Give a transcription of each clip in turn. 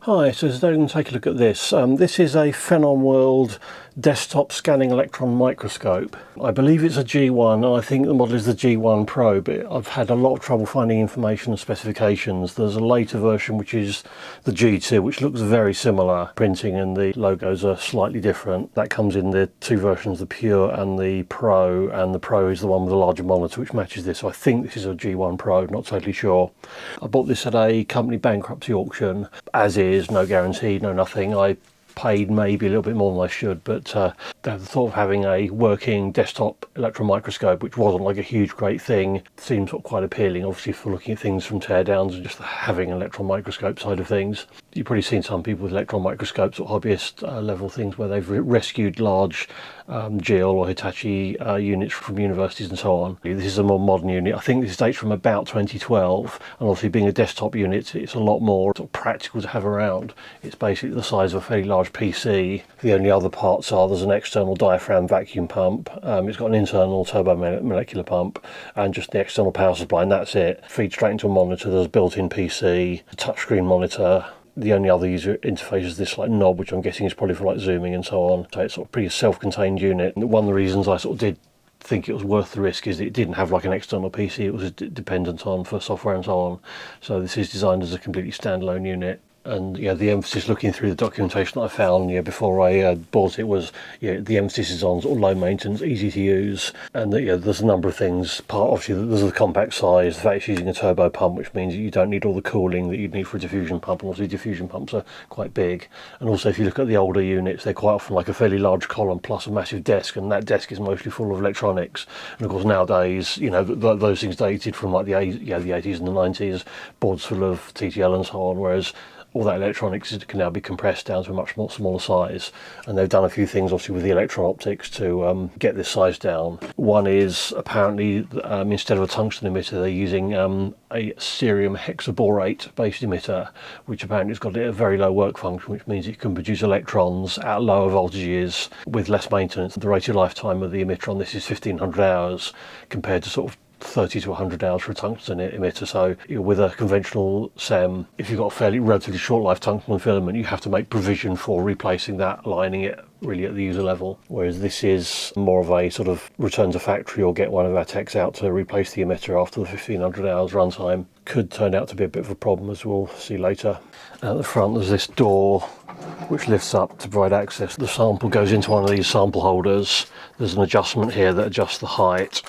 Hi, so today we're going to take a look at this. This is a Phenom World desktop scanning electron microscope. I believe it's a G1, and I think the model is the G1 Pro, but I've had a lot of trouble finding information and specifications. There's a later version which is the G2, which looks very similar. Printing and the logos are slightly different. That comes in the two versions, the Pure and the Pro, and the Pro is the one with a larger monitor which matches this. So I think this is a G1 Pro, not totally sure. I bought this at a company bankruptcy auction, as is, no guarantee, no nothing. I paid maybe a little bit more than I should, but the thought of having a working desktop electron microscope, which wasn't like a huge great thing, seems sort of quite appealing, obviously, for looking at things from teardowns and just having an electron microscope side of things. You've probably seen some people with electron microscopes or hobbyist level things where they've rescued large GL or Hitachi units from universities and so on. This is a more modern unit. I think this dates from about 2012, and obviously being a desktop unit, it's a lot more sort of practical to have around. It's basically the size of a fairly large PC. The only other parts are there's an external diaphragm vacuum pump, it's got an internal turbo molecular pump, and just the external power supply, and that's it. Feeds straight into a monitor. There's a built-in PC, a touchscreen monitor. The only other user interface is this like knob, which I'm guessing is probably for like zooming and so on. So it's sort of pretty self-contained unit. And one of the reasons I sort of did think it was worth the risk is that it didn't have like an external PC it was dependent on for software and so on. So this is designed as a completely standalone unit. And yeah, the emphasis, looking through the documentation that I found before I bought it, was the emphasis is on sort of low maintenance, easy to use, and that there's a number of things. Obviously, there's the compact size, the fact it's using a turbo pump, which means you don't need all the cooling that you'd need for a diffusion pump, and obviously diffusion pumps are quite big. And also, if you look at the older units, they're quite often like a fairly large column plus a massive desk, and that desk is mostly full of electronics. And of course, nowadays, those things dated from like the 80s and the 90s, boards full of TTL and so on, whereas all that electronics can now be compressed down to a much more smaller size, and they've done a few things obviously with the electron optics to get this size down. One is apparently instead of a tungsten emitter, they're using a cerium hexaborate based emitter, which apparently has got a very low work function, which means it can produce electrons at lower voltages with less maintenance. The rated lifetime of the emitter on this is 1500 hours compared to sort of 30 to 100 hours for a tungsten emitter. So with a conventional SEM, if you've got a relatively short life tungsten filament, you have to make provision for replacing that, aligning it really at the user level. Whereas this is more of a sort of return to factory or get one of our techs out to replace the emitter after the 1500 hours runtime. Could turn out to be a bit of a problem, as we'll see later. At the front there's this door which lifts up to provide access. The sample goes into one of these sample holders. There's an adjustment here that adjusts the height.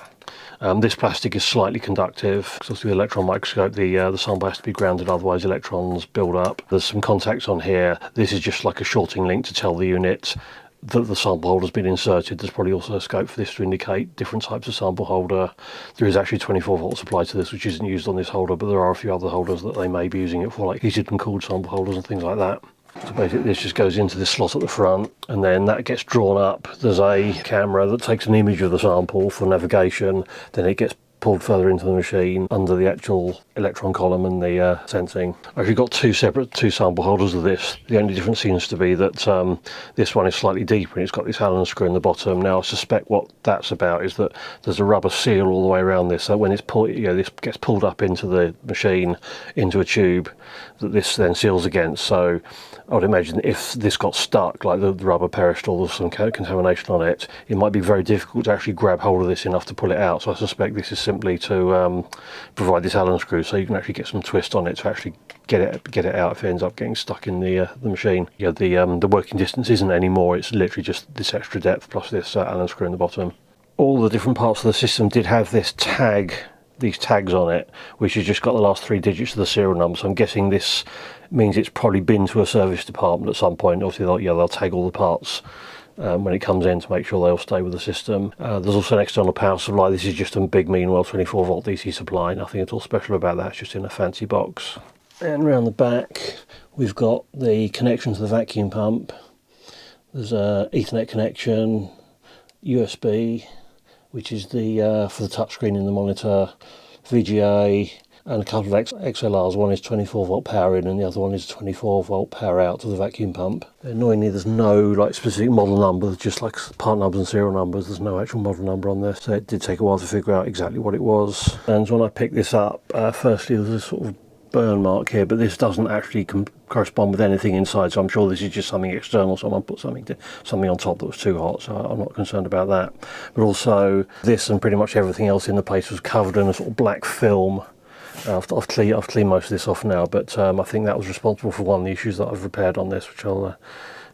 This plastic is slightly conductive, because with the electron microscope the sample has to be grounded, otherwise electrons build up. There's some contacts on here. This is just like a shorting link to tell the unit that the sample holder has been inserted. There's probably also a scope for this to indicate different types of sample holder. There is actually a 24 volt supply to this, which isn't used on this holder, but there are a few other holders that they may be using it for, like heated and cooled sample holders and things like that. So basically this just goes into this slot at the front, and then that gets drawn up. There's a camera that takes an image of the sample for navigation, then it gets pulled further into the machine under the actual electron column and the sensing. I've actually got two sample holders of this. The only difference seems to be that this one is slightly deeper and it's got this Allen screw in the bottom. Now I suspect what that's about is that there's a rubber seal all the way around this, so when it's pulled, this gets pulled up into the machine into a tube that this then seals against. So I would imagine if this got stuck, like the rubber perished or there's some contamination on it, it might be very difficult to actually grab hold of this enough to pull it out. So I suspect this is simply to provide this Allen screw so you can actually get some twist on it to actually get it out if it ends up getting stuck in the machine. The working distance isn't anymore, it's literally just this extra depth plus this Allen screw in the bottom. All the different parts of the system did have this these tags on it, which has just got the last 3 digits of the serial number. So I'm guessing this means it's probably been to a service department at some point. Obviously they'll tag all the parts when it comes in to make sure they all stay with the system. There's also an external power supply. This is just a big meanwhile 24 volt DC supply, nothing at all special about that, it's just in a fancy box. And around the back we've got the connection to the vacuum pump. There's a Ethernet connection, USB, which is the for the touchscreen in the monitor, VGA, and a couple of XLRs. One is 24 volt power in and the other one is 24 volt power out to the vacuum pump. Annoyingly there's no like specific model number, there's just like part numbers and serial numbers. There's no actual model number on this, so it did take a while to figure out exactly what it was. And when I picked this up, firstly there's a sort of burn mark here, but this doesn't actually correspond with anything inside, so I'm sure this is just something external. Someone put something on top that was too hot, so I'm not concerned about that. But also this and pretty much everything else in the place was covered in a sort of black film. I've cleaned most of this off now, but I think that was responsible for one of the issues that I've repaired on this, which I'll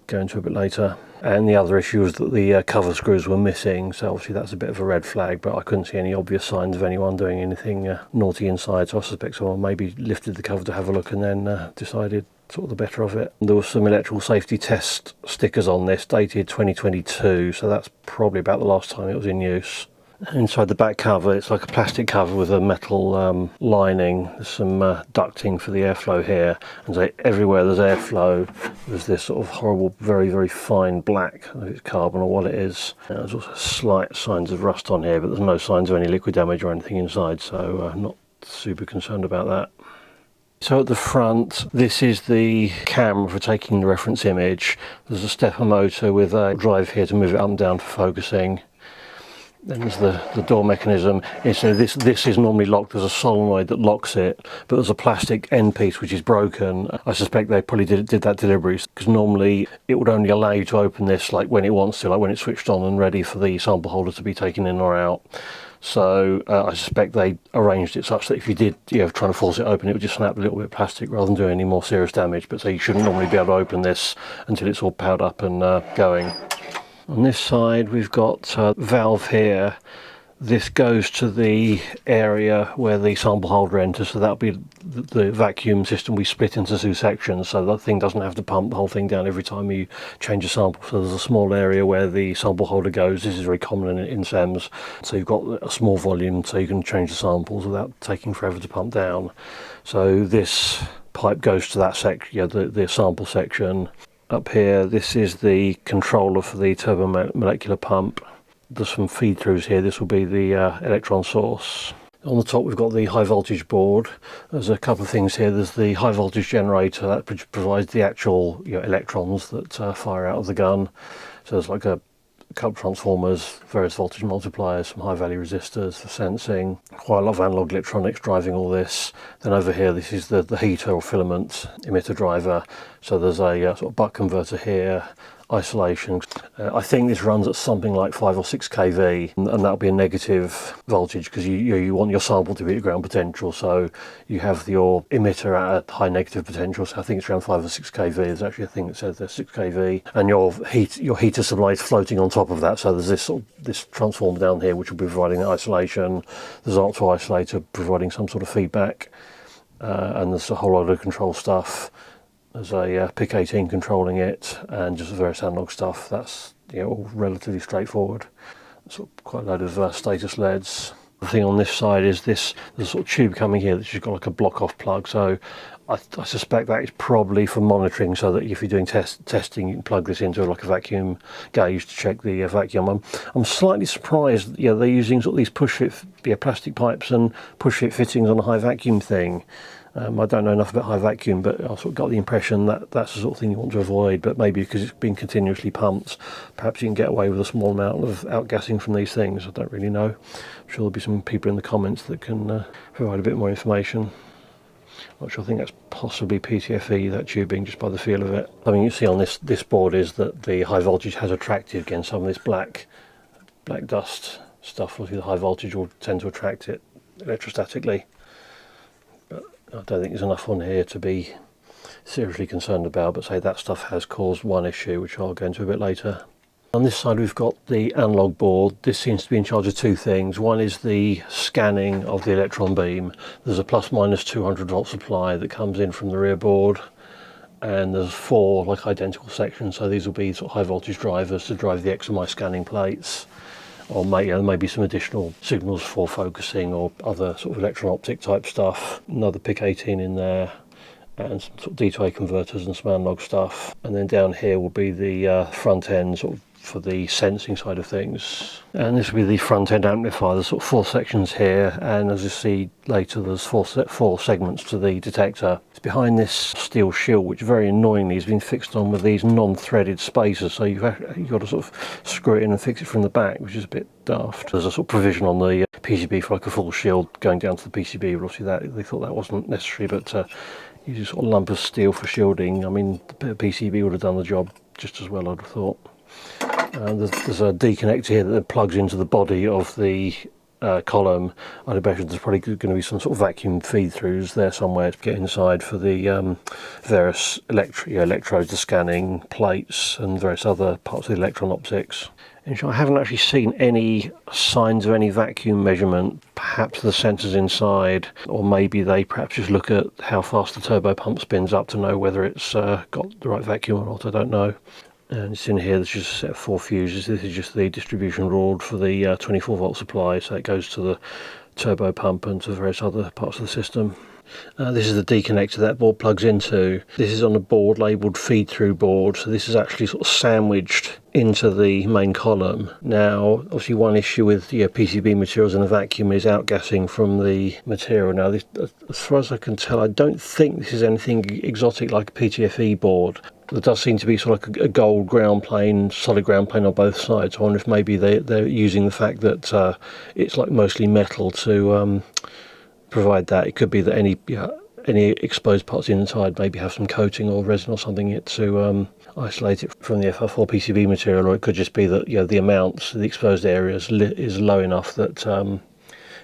go into a bit later. And the other issue was that the cover screws were missing, so obviously that's a bit of a red flag, but I couldn't see any obvious signs of anyone doing anything naughty inside, so I suspect someone maybe lifted the cover to have a look and then decided sort of the better of it. There were some electrical safety test stickers on this, dated 2022, so that's probably about the last time it was in use. Inside the back cover, it's like a plastic cover with a metal lining. There's some ducting for the airflow here, and so everywhere there's airflow, there's this sort of horrible, very, very fine black. I don't know if it's carbon or what it is. There's also slight signs of rust on here, but there's no signs of any liquid damage or anything inside, so I'm not super concerned about that. So at the front, this is the camera for taking the reference image. There's a stepper motor with a drive here to move it up and down for focusing. Then there's the door mechanism. So this is normally locked. There's a solenoid that locks it, but there's a plastic end piece which is broken. I suspect they probably did that deliberately, because normally it would only allow you to open this like when it wants to, like when it's switched on and ready for the sample holder to be taken in or out. So I suspect they arranged it such that if you did, trying to force it open, it would just snap a little bit of plastic rather than do any more serious damage. But so you shouldn't normally be able to open this until it's all powered up and going. On this side we've got a valve here. This goes to the area where the sample holder enters, so that'll be the vacuum system we split into two sections, so that thing doesn't have to pump the whole thing down every time you change a sample. So there's a small area where the sample holder goes. This is very common in SEMS, so you've got a small volume so you can change the samples without taking forever to pump down. So this pipe goes to that section, the sample section. Up here, this is the controller for the turbomolecular pump. There's some feed throughs here. This will be the electron source. On the top we've got the high voltage board. There's a couple of things here. There's the high voltage generator that provides the actual electrons that fire out of the gun. So there's like a couple of transformers, various voltage multipliers, some high value resistors for sensing, quite a lot of analog electronics driving all this. Then over here, this is the heater or filament emitter driver. So there's a sort of buck converter here, isolation. I think this runs at something like 5 or 6 kV, and that'll be a negative voltage because you want your sample to be at ground potential, so you have your emitter at a high negative potential. So I think it's around 5 or 6 kV. There's actually a thing that says there's 6 kV, and your heater supply is floating on top of that. So there's this transformer down here which will be providing the isolation. There's an opto isolator providing some sort of feedback, and there's a whole lot of control stuff. There's a PIC 18 controlling it, and just various analog stuff. That's all relatively straightforward. Sort of quite a load of status LEDs. The thing on this side is there's a sort of tube coming here that's just got like a block off plug. So I suspect that is probably for monitoring, so that if you're doing testing, you can plug this into like a vacuum gauge to check the vacuum. I'm slightly surprised. They're using sort of these push fit plastic pipes and push fit fittings on a high vacuum thing. I don't know enough about high vacuum, but I sort of got the impression that that's the sort of thing you want to avoid. But maybe because it's been continuously pumped, perhaps you can get away with a small amount of outgassing from these things. I don't really know. I'm sure there'll be some people in the comments that can provide a bit more information. Not sure. I think that's possibly PTFE, that tubing, just by the feel of it. I mean, you see on this board is that the high voltage has attracted again some of this black dust stuff. Obviously, the high voltage will tend to attract it electrostatically. I don't think there's enough on here to be seriously concerned about, but say that stuff has caused one issue, which I'll go into a bit later. On this side we've got the analog board. This seems to be in charge of two things. One is the scanning of the electron beam. There's a plus minus 200 volt supply that comes in from the rear board, and there's 4 like identical sections, so these will be sort of high voltage drivers to drive the XMI scanning plates. Or maybe some additional signals for focusing or other sort of electron-optic type stuff. Another PIC 18 in there, and some sort of D to A converters and some analog stuff. And then down here will be the front end sort of for the sensing side of things. And this will be the front end amplifier. There's sort of 4 sections here, and as you see later there's four segments to the detector. It's behind this steel shield, which very annoyingly has been fixed on with these non-threaded spacers, so you've got to sort of screw it in and fix it from the back, which is a bit daft. There's a sort of provision on the PCB for like a full shield going down to the PCB, but obviously they thought that wasn't necessary, but use a sort of lump of steel for shielding. I mean, the PCB would have done the job just as well, I'd have thought. There's a D connector here that plugs into the body of the column. I'd imagine there's probably going to be some sort of vacuum feed-throughs there somewhere to get inside for the various electrodes, the scanning plates and various other parts of the electron optics. I haven't actually seen any signs of any vacuum measurement. Perhaps the sensors inside, or maybe they perhaps just look at how fast the turbo pump spins up to know whether it's got the right vacuum or not. I don't know. And it's in here, there's just a set of 4 fuses. This is just the distribution rod for the 24 volt supply, so it goes to the turbo pump and to various other parts of the system. This is the D connector that board plugs into. This is on a board labelled feed through board, so this is actually sort of sandwiched into the main column. Now obviously one issue with PCB materials in a vacuum is outgassing from the material. Now this, as far as I can tell, I don't think this is anything exotic like a PTFE board. There does seem to be sort of like a gold ground plane, solid ground plane on both sides. I wonder if maybe they're using the fact that it's like mostly metal to provide that. It could be that any exposed parts inside maybe have some coating or resin or something to isolate it from the FR4 PCB material, or it could just be that the amounts, the exposed areas is low enough that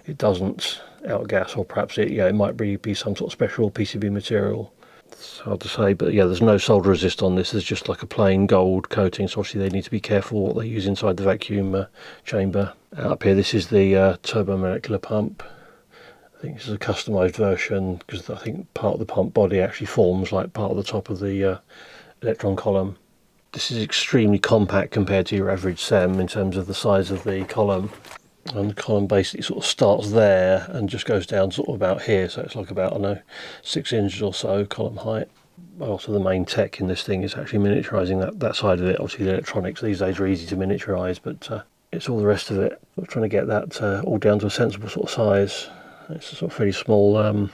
it doesn't outgas, or perhaps it might be some sort of special PCB material. It's hard to say, but there's no solder resist on this. There's just like a plain gold coating, so obviously they need to be careful what they use inside the vacuum chamber. Up here, this is the turbomolecular pump. I think this is a customised version because I think part of the pump body actually forms like part of the top of the electron column. This is extremely compact compared to your average SEM in terms of the size of the column. And the column basically sort of starts there and just goes down sort of about here, so it's like about, I don't know, 6 inches or so column height. Also the main tech in this thing is actually miniaturising that side of it. Obviously the electronics these days are easy to miniaturise, but it's all the rest of it. We're trying to get that all down to a sensible sort of size. It's a sort of fairly small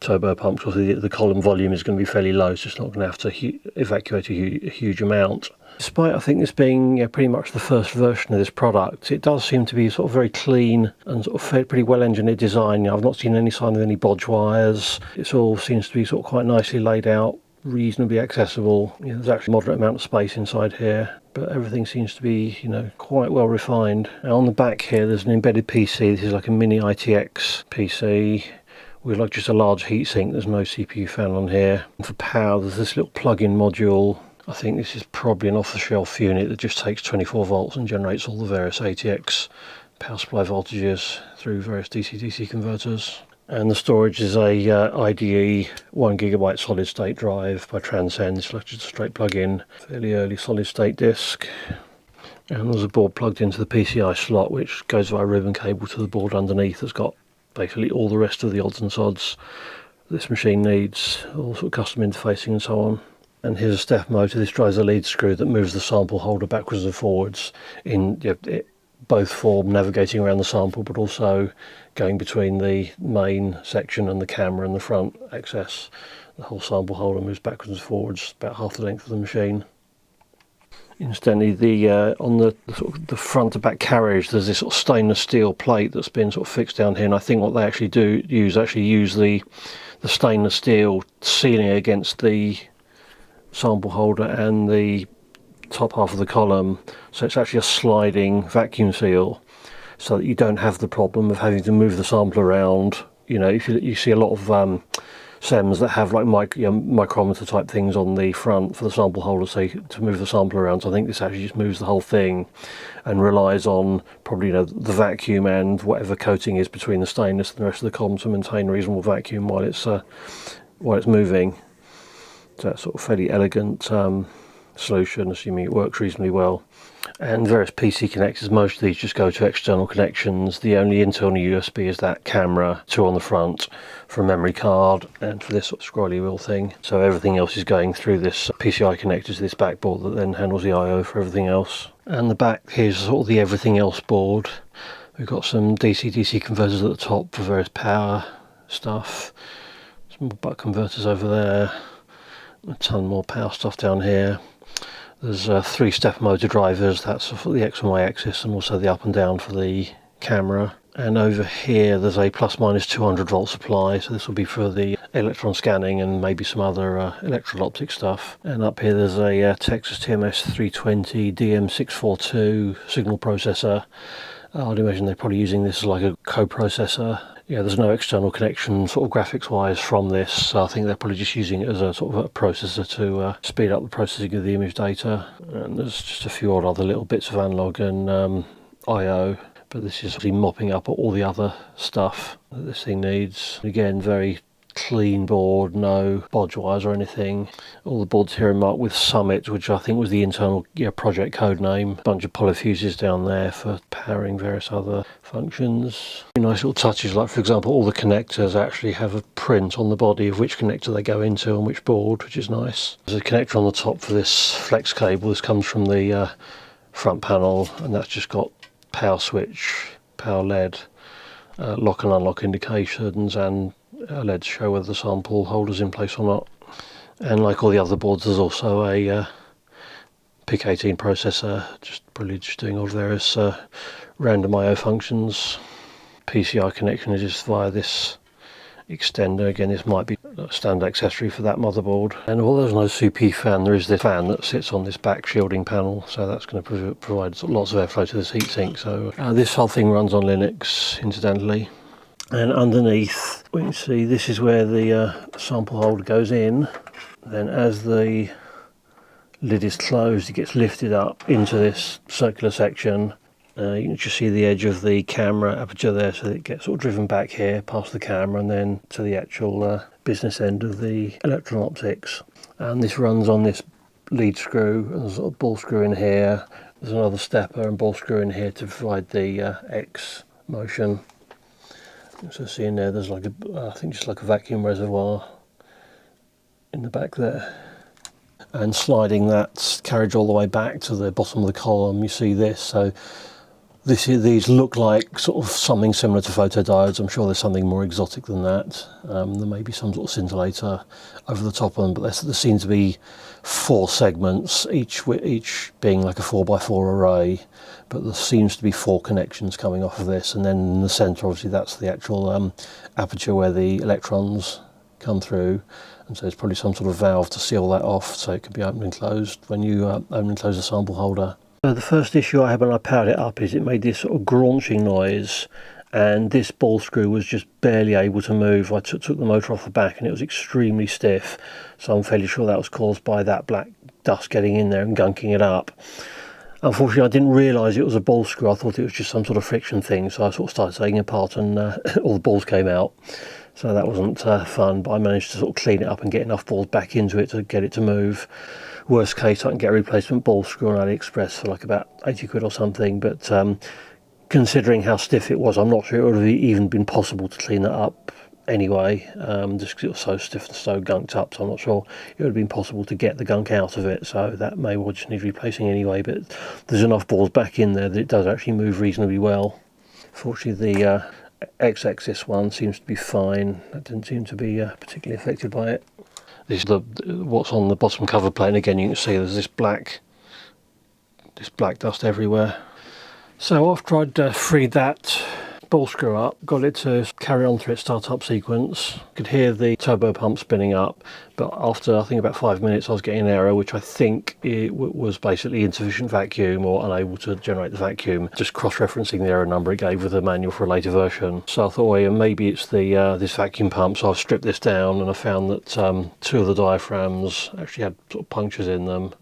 turbo pump, because the column volume is going to be fairly low, so it's not going to have to evacuate a huge amount. Despite I think this being pretty much the first version of this product, it does seem to be sort of very clean and sort of pretty well engineered design. I've not seen any sign of any bodge wires. It all seems to be sort of quite nicely laid out, reasonably accessible. There's actually a moderate amount of space inside here, but everything seems to be quite well refined. Now on the back here there's an embedded PC. This is like a mini ITX PC with like just a large heatsink. There's no CPU fan on here. And for power there's this little plug-in module. I think this is probably an off-the-shelf unit that just takes 24 volts and generates all the various ATX power supply voltages through various DC-DC converters. And the storage is a IDE 1GB solid state drive by Transcend. It's like just a straight plug-in, fairly early solid state disk. And there's a board plugged into the PCI slot, which goes via ribbon cable to the board underneath. That's got basically all the rest of the odds and sods this machine needs, all sort of custom interfacing and so on. And here's a step motor. This drives a lead screw that moves the sample holder backwards and forwards in both for navigating around the sample, but also going between the main section and the camera and the front access. The whole sample holder moves backwards and forwards about half the length of the machine. Incidentally, on the sort of the front to back carriage, there's this sort of stainless steel plate that's been sort of fixed down here, and I think what they actually use the stainless steel sealing against the sample holder and the top half of the column, so it's actually a sliding vacuum seal, so that you don't have the problem of having to move the sample around. If you see a lot of SEMs that have like micrometer type things on the front for the sample holder, so to move the sample around. So I think this actually just moves the whole thing and relies on probably the vacuum and whatever coating is between the stainless and the rest of the column to maintain reasonable vacuum while it's moving. So that's sort of fairly elegant solution, assuming it works reasonably well. And various PC connectors, most of these just go to external connections. The only internal USB is that camera, 2 on the front for a memory card and for this sort of scrolly wheel thing. So everything else is going through this PCI connector to this backboard that then handles the I/O for everything else. And the back, here's sort of the everything else board. We've got some DC-DC converters at the top for various power stuff. Some buck converters over there. A ton more power stuff down here. There's 3 stepper motor drivers, that's for the X and Y axis, and also the up and down for the camera. And over here there's a plus minus 200 volt supply, so this will be for the electron scanning and maybe some other electro-optic stuff. And up here there's a Texas TMS 320 DM642 signal processor. I'd imagine they're probably using this as like a co-processor. Yeah, there's no external connection sort of graphics wise from this, so I think they're probably just using it as a sort of a processor to speed up the processing of the image data. And there's just a few odd other little bits of analog and I/O, but this is really mopping up all the other stuff that this thing needs. Again, very clean board, no bodge wires or anything. All the boards here are marked with Summit, which I think was the internal project code name. A bunch of polyfuses down there for powering various other functions. Nice little touches, like for example all the connectors actually have a print on the body of which connector they go into on which board, which is nice. There's a connector on the top for this flex cable. This comes from the front panel, and that's just got power switch, power LED, lock and unlock indications, and LED to show whether the sample holder's in place or not. And like all the other boards, there's also a PIC18 processor, probably just doing all various random I/O functions. PCI connection is just via this extender. Again, this might be a standard accessory for that motherboard. And although there's no CP fan, there is this fan that sits on this back shielding panel, so that's going to provide lots of airflow to this heatsink. So this whole thing runs on Linux, incidentally. And underneath, we can see this is where the sample holder goes in. Then as the lid is closed, it gets lifted up into this circular section. You can just see the edge of the camera aperture there, so it gets sort of driven back here past the camera and then to the actual business end of the electron optics. And this runs on this lead screw, and there's a ball screw in here. There's another stepper and ball screw in here to provide the X motion. So see in there, there's like I think just like a vacuum reservoir in the back there. And sliding that carriage all the way back to the bottom of the column, you see this. So these look like sort of something similar to photodiodes. I'm sure there's something more exotic than that. There may be some sort of scintillator over the top of them, but there seem to be 4 segments, each being like a 4x4 array. But there seems to be 4 connections coming off of this, and then in the centre, obviously, that's the actual aperture where the electrons come through, and so there's probably some sort of valve to seal that off, so it can be opened and closed when you open and close the sample holder. So the first issue I had when I powered it up is it made this sort of graunching noise, and this ball screw was just barely able to move. I took the motor off the back, and it was extremely stiff, so I'm fairly sure that was caused by that black dust getting in there and gunking it up. Unfortunately, I didn't realise it was a ball screw. I thought it was just some sort of friction thing, so I sort of started taking it apart, and all the balls came out. So that wasn't fun, but I managed to sort of clean it up and get enough balls back into it to get it to move. Worst case, I can get a replacement ball screw on AliExpress for like about 80 quid or something, but considering how stiff it was, I'm not sure it would have even been possible to clean that up anyway, just because it was so stiff and so gunked up, so I'm not sure it would have been possible to get the gunk out of it, so that may well just need replacing anyway. But there's enough balls back in there that it does actually move reasonably well. Fortunately, the X-axis one seems to be fine. That didn't seem to be particularly affected by it. This is what's on the bottom cover plate, and again you can see there's this black dust everywhere. So after I'd freed that ball screw up, got it to carry on through its start-up sequence, could hear the turbo pump spinning up, but after I think about 5 minutes I was getting an error, which I think it was basically insufficient vacuum or unable to generate the vacuum, just cross-referencing the error number it gave with the manual for a later version. So I thought, well, yeah, maybe it's the this vacuum pump, so I've stripped this down, and I found that 2 of the diaphragms actually had sort of punctures in them.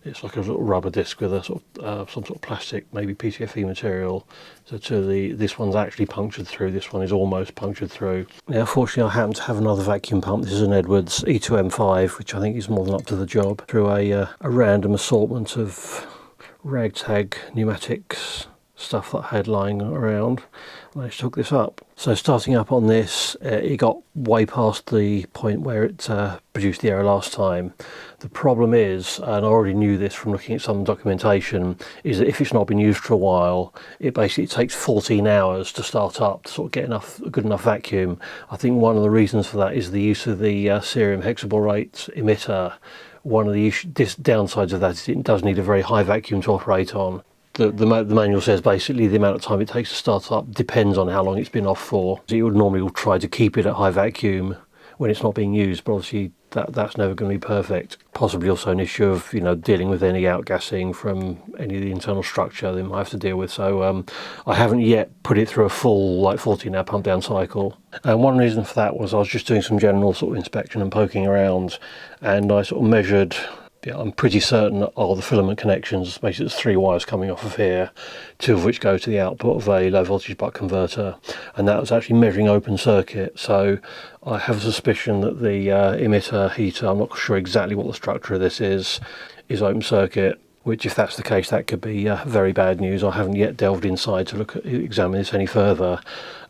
It's like a little rubber disc with a sort of some sort of plastic, maybe PTFE material. So this one's actually punctured through. This one is almost punctured through. Now, fortunately, I happen to have another vacuum pump. This is an Edwards E2M5, which I think is more than up to the job. Through a random assortment of ragtag pneumatics stuff that I had lying around, I managed to hook this up. So starting up on this, it got way past the point where it produced the error last time. The problem is, and I already knew this from looking at some documentation, is that if it's not been used for a while, it basically takes 14 hours to start up to sort of get a good enough vacuum. I think one of the reasons for that is the use of the cerium hexaborate emitter. One of the downsides of that is it does need a very high vacuum to operate on. The manual says basically the amount of time it takes to start up depends on how long it's been off for. So you would normally try to keep it at high vacuum when it's not being used, but obviously that's never going to be perfect. Possibly also an issue of dealing with any outgassing from any of the internal structure they might have to deal with. So I haven't yet put it through a full 14-hour pump down cycle. And one reason for that was I was just doing some general sort of inspection and poking around, and I sort of measured. Yeah, I'm pretty certain are the filament connections. Basically, there's 3 wires coming off of here, 2 of which go to the output of a low voltage buck converter, and that was actually measuring open circuit. So I have a suspicion that the emitter heater, I'm not sure exactly what the structure of this is open circuit. Which, if that's the case, that could be very bad news. I haven't yet delved inside to examine this any further.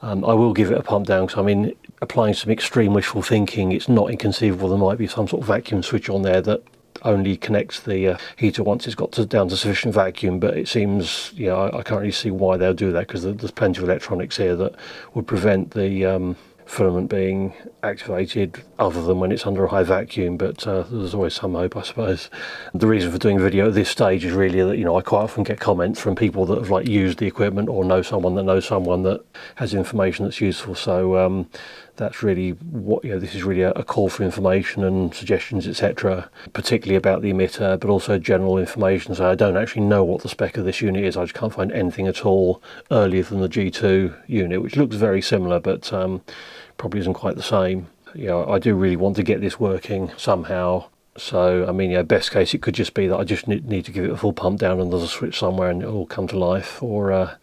I will give it a pump down, because I mean, applying some extreme wishful thinking, it's not inconceivable there might be some sort of vacuum switch on there that only connects the heater once it's got down to sufficient vacuum, but it seems I can't really see why they'll do that, because there's plenty of electronics here that would prevent the filament being activated other than when it's under a high vacuum, but there's always some hope, I suppose. The reason for doing a video at this stage is really that I quite often get comments from people that have used the equipment or know someone that knows someone that has information that's useful. So that's really what this is really a call for information and suggestions, etc., particularly about the emitter, but also general information. So I don't actually know what the spec of this unit is. I just can't find anything at all earlier than the G2 unit, which looks very similar, but probably isn't quite the same. I do really want to get this working somehow. So I mean, best case it could just be that I just need to give it a full pump down and there's a switch somewhere and it'll all come to life, or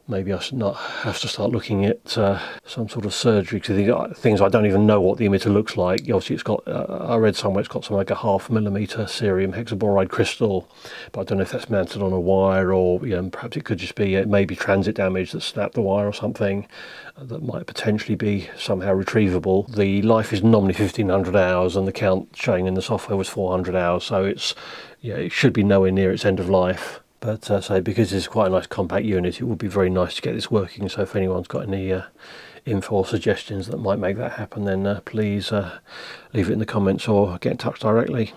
maybe I should not have to start looking at some sort of surgery to things I don't even know what the emitter looks like. Obviously, it's got, I read somewhere it's got something like a 0.5 millimeter cerium hexaboride crystal, but I don't know if that's mounted on a wire, or perhaps it could just be maybe transit damage that snapped the wire or something that might potentially be somehow retrievable. The life is normally 1500 hours and the count showing in the software was 400 hours, so it should be nowhere near its end of life. But so because it's quite a nice compact unit, it would be very nice to get this working. So if anyone's got any info or suggestions that might make that happen, then please leave it in the comments or get in touch directly.